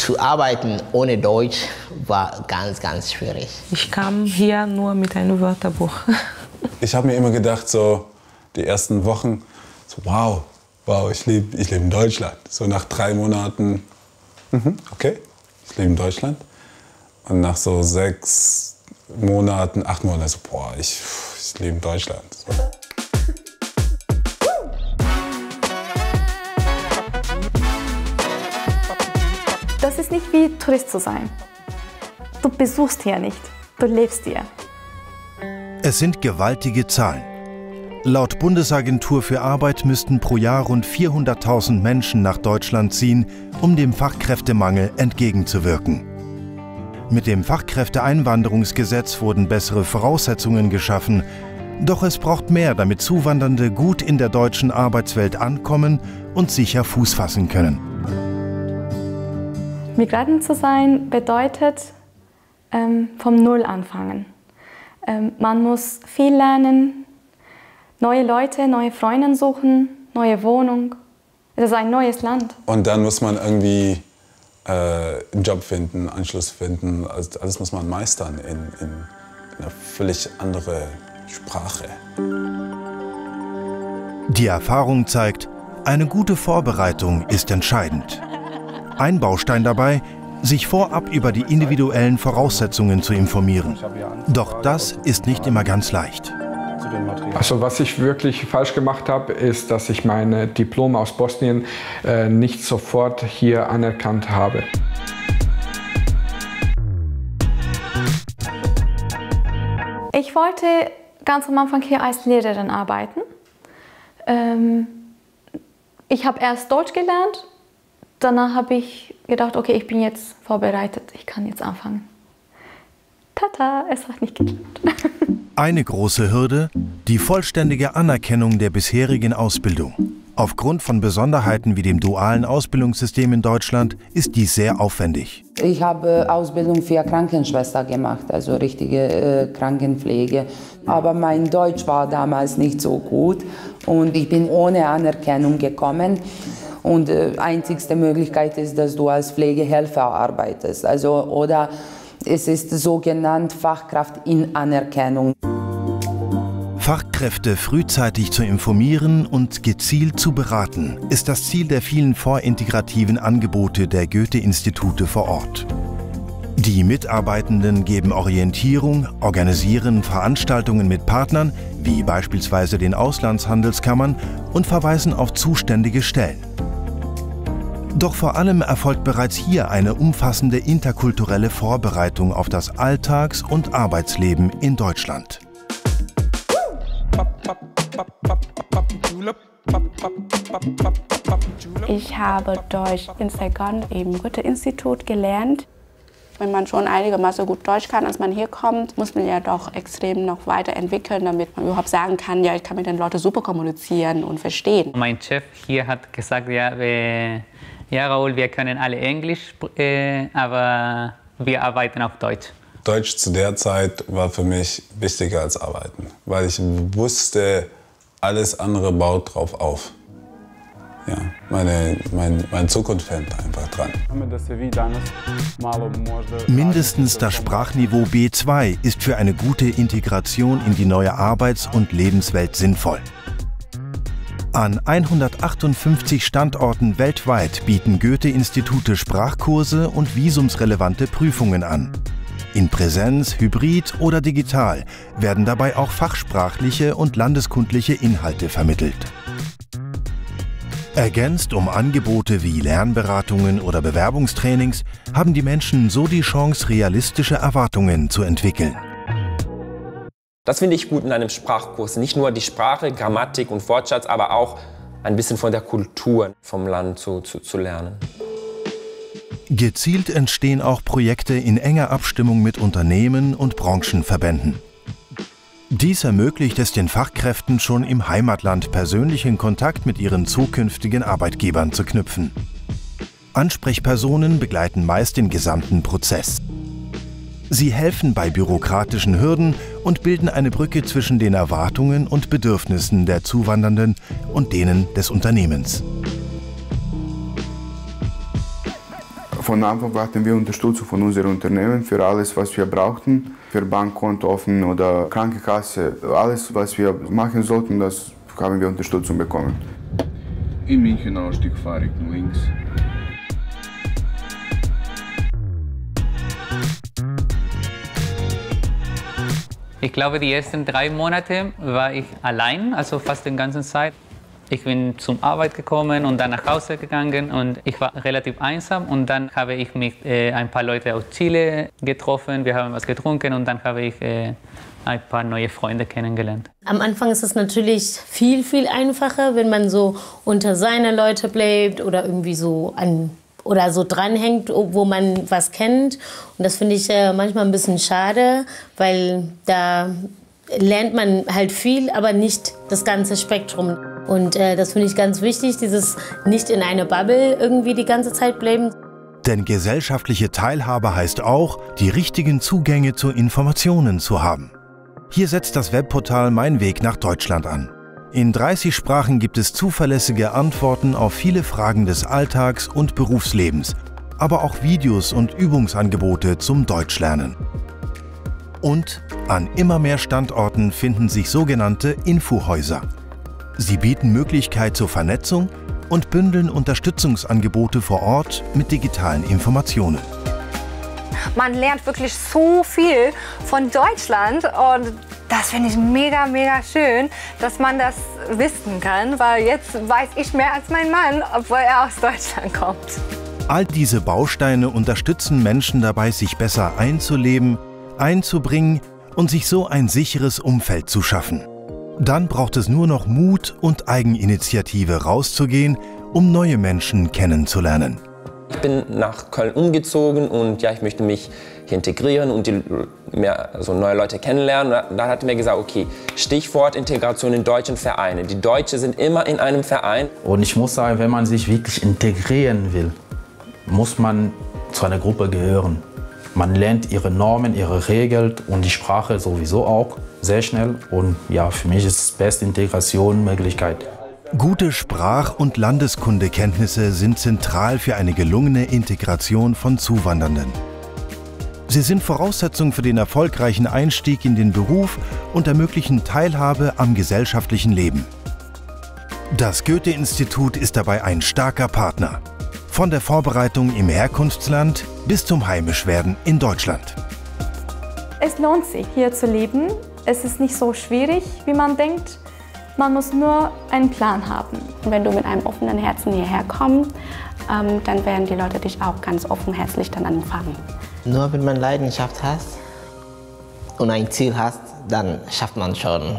zu arbeiten ohne Deutsch war ganz, ganz schwierig. Ich kam hier nur mit einem Wörterbuch. Ich habe mir immer gedacht, so die ersten Wochen, so, wow, ich lebe in Deutschland. So nach 3 Monaten, okay, ich lebe in Deutschland. Und nach so 6 Monaten, 8 Monaten, so, boah, ich lebe in Deutschland. So. Das ist nicht wie Tourist zu sein. Du besuchst hier nicht, du lebst hier. Es sind gewaltige Zahlen. Laut Bundesagentur für Arbeit müssten pro Jahr rund 400.000 Menschen nach Deutschland ziehen, um dem Fachkräftemangel entgegenzuwirken. Mit dem Fachkräfteeinwanderungsgesetz wurden bessere Voraussetzungen geschaffen. Doch es braucht mehr, damit Zuwandernde gut in der deutschen Arbeitswelt ankommen und sicher Fuß fassen können. Migrantin zu sein bedeutet vom Null anfangen. Man muss viel lernen, neue Leute, neue Freunde suchen, neue Wohnung. Es ist ein neues Land. Und dann muss man irgendwie einen Job finden, Anschluss finden. Also alles muss man meistern in einer völlig anderen Sprache. Die Erfahrung zeigt, eine gute Vorbereitung ist entscheidend. Ein Baustein dabei, sich vorab über die individuellen Voraussetzungen zu informieren. Doch das ist nicht immer ganz leicht. Also was ich wirklich falsch gemacht habe, ist, dass ich meine Diplome aus Bosnien nicht sofort hier anerkannt habe. Ich wollte ganz am Anfang hier als Lehrerin arbeiten. Ich habe erst Deutsch gelernt. Danach habe ich gedacht, okay, ich bin jetzt vorbereitet, ich kann jetzt anfangen. Tata, es hat nicht geklappt. Eine große Hürde, die vollständige Anerkennung der bisherigen Ausbildung. Aufgrund von Besonderheiten wie dem dualen Ausbildungssystem in Deutschland ist dies sehr aufwendig. Ich habe Ausbildung für Krankenschwester gemacht, also richtige Krankenpflege. Aber mein Deutsch war damals nicht so gut und ich bin ohne Anerkennung gekommen. Und die einzigste Möglichkeit ist, dass du als Pflegehelfer arbeitest. Also, oder es ist so genannt Fachkraft in Anerkennung. Fachkräfte frühzeitig zu informieren und gezielt zu beraten, ist das Ziel der vielen vorintegrativen Angebote der Goethe-Institute vor Ort. Die Mitarbeitenden geben Orientierung, organisieren Veranstaltungen mit Partnern, wie beispielsweise den Auslandshandelskammern, und verweisen auf zuständige Stellen. Doch vor allem erfolgt bereits hier eine umfassende interkulturelle Vorbereitung auf das Alltags- und Arbeitsleben in Deutschland. Ich habe Deutsch in Saigon im Goethe-Institut gelernt. Wenn man schon einigermaßen gut Deutsch kann, als man hier kommt, muss man ja doch extrem noch weiterentwickeln, damit man überhaupt sagen kann, ja, ich kann mit den Leuten super kommunizieren und verstehen. Mein Chef hier hat gesagt, ja, Raoul, wir können alle Englisch, aber wir arbeiten auf Deutsch. Deutsch zu der Zeit war für mich wichtiger als Arbeiten, weil ich wusste, alles andere baut drauf auf. Ja, meine Zukunft hängt einfach dran. Mindestens das Sprachniveau B2 ist für eine gute Integration in die neue Arbeits- und Lebenswelt sinnvoll. An 158 Standorten weltweit bieten Goethe-Institute Sprachkurse und visumsrelevante Prüfungen an. In Präsenz, Hybrid oder digital werden dabei auch fachsprachliche und landeskundliche Inhalte vermittelt. Ergänzt um Angebote wie Lernberatungen oder Bewerbungstrainings haben die Menschen so die Chance, realistische Erwartungen zu entwickeln. Das finde ich gut in einem Sprachkurs. Nicht nur die Sprache, Grammatik und Wortschatz, aber auch ein bisschen von der Kultur vom Land zu lernen. Gezielt entstehen auch Projekte in enger Abstimmung mit Unternehmen und Branchenverbänden. Dies ermöglicht es den Fachkräften schon im Heimatland persönlichen Kontakt mit ihren zukünftigen Arbeitgebern zu knüpfen. Ansprechpersonen begleiten meist den gesamten Prozess. Sie helfen bei bürokratischen Hürden und bilden eine Brücke zwischen den Erwartungen und Bedürfnissen der Zuwandernden und denen des Unternehmens. Von Anfang hatten wir Unterstützung von unserem Unternehmen für alles, was wir brauchten. Für Bankkonto offen oder Krankenkasse. Alles, was wir machen sollten, das haben wir Unterstützung bekommen. In München Ausstieg fahre ich links. Ich glaube, die ersten 3 Monate war ich allein, also fast die ganze Zeit. Ich bin zur Arbeit gekommen und dann nach Hause gegangen und ich war relativ einsam. Und dann habe ich mit ein paar Leuten aus Chile getroffen, wir haben was getrunken und dann habe ich ein paar neue Freunde kennengelernt. Am Anfang ist es natürlich viel, viel einfacher, wenn man so unter seine Leute bleibt oder irgendwie so so dranhängt, wo man was kennt. Und das finde ich manchmal ein bisschen schade, weil da lernt man halt viel, aber nicht das ganze Spektrum. Und das finde ich ganz wichtig, dieses nicht in eine Bubble irgendwie die ganze Zeit bleiben. Denn gesellschaftliche Teilhabe heißt auch, die richtigen Zugänge zu Informationen zu haben. Hier setzt das Webportal Mein Weg nach Deutschland an. In 30 Sprachen gibt es zuverlässige Antworten auf viele Fragen des Alltags und Berufslebens, aber auch Videos und Übungsangebote zum Deutschlernen. Und an immer mehr Standorten finden sich sogenannte Infohäuser. Sie bieten Möglichkeit zur Vernetzung und bündeln Unterstützungsangebote vor Ort mit digitalen Informationen. Man lernt wirklich so viel von Deutschland und das finde ich mega, mega schön, dass man das wissen kann, weil jetzt weiß ich mehr als mein Mann, obwohl er aus Deutschland kommt. All diese Bausteine unterstützen Menschen dabei, sich besser einzuleben, einzubringen und sich so ein sicheres Umfeld zu schaffen. Dann braucht es nur noch Mut und Eigeninitiative rauszugehen, um neue Menschen kennenzulernen. Ich bin nach Köln umgezogen und ja, ich möchte mich hier integrieren und neue Leute kennenlernen. Und da hat mir gesagt, okay, Stichwort Integration in deutschen Vereinen. Die Deutschen sind immer in einem Verein. Und ich muss sagen, wenn man sich wirklich integrieren will, muss man zu einer Gruppe gehören. Man lernt ihre Normen, ihre Regeln und die Sprache sowieso auch sehr schnell. Und ja, für mich ist es die beste Integrationsmöglichkeit. Gute Sprach- und Landeskundekenntnisse sind zentral für eine gelungene Integration von Zuwandernden. Sie sind Voraussetzung für den erfolgreichen Einstieg in den Beruf und ermöglichen Teilhabe am gesellschaftlichen Leben. Das Goethe-Institut ist dabei ein starker Partner. Von der Vorbereitung im Herkunftsland bis zum Heimischwerden in Deutschland. Es lohnt sich, hier zu leben. Es ist nicht so schwierig, wie man denkt. Man muss nur einen Plan haben. Und wenn du mit einem offenen Herzen hierher kommst, dann werden die Leute dich auch ganz offenherzig dann empfangen. Nur wenn man Leidenschaft hat und ein Ziel hat, dann schafft man schon